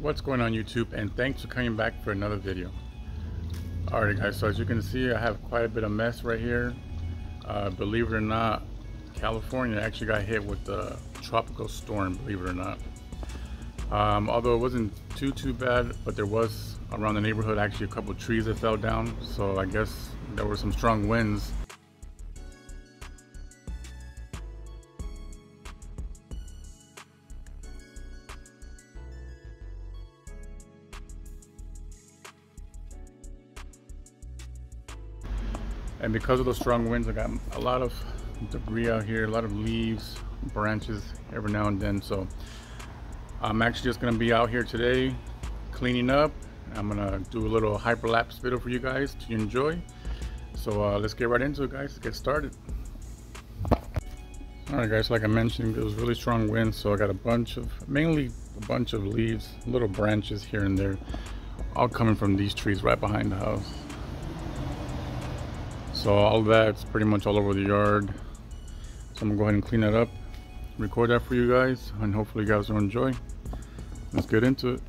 What's going on YouTube, and thanks for coming back for another video. Alright guys, so as you can see, I have quite a bit of mess right here. Believe it or not, California actually got hit with the tropical storm, believe it or not. Although it wasn't too bad, but there was around the neighborhood actually a couple of trees that fell down, so I guess there were some strong winds. And because of those strong winds, I got a lot of debris out here, a lot of leaves, branches every now and then. So I'm actually just gonna be out here today cleaning up. I'm gonna do a little hyperlapse video for you guys to enjoy. So let's get right into it, guys. Let's get started. Alright guys, like I mentioned, it was really strong winds, so I got mainly a bunch of leaves, little branches here and there, all coming from these trees right behind the house. So all that's pretty much all over the yard. So I'm gonna go ahead and clean that up, record that for you guys, and hopefully you guys will enjoy. Let's get into it.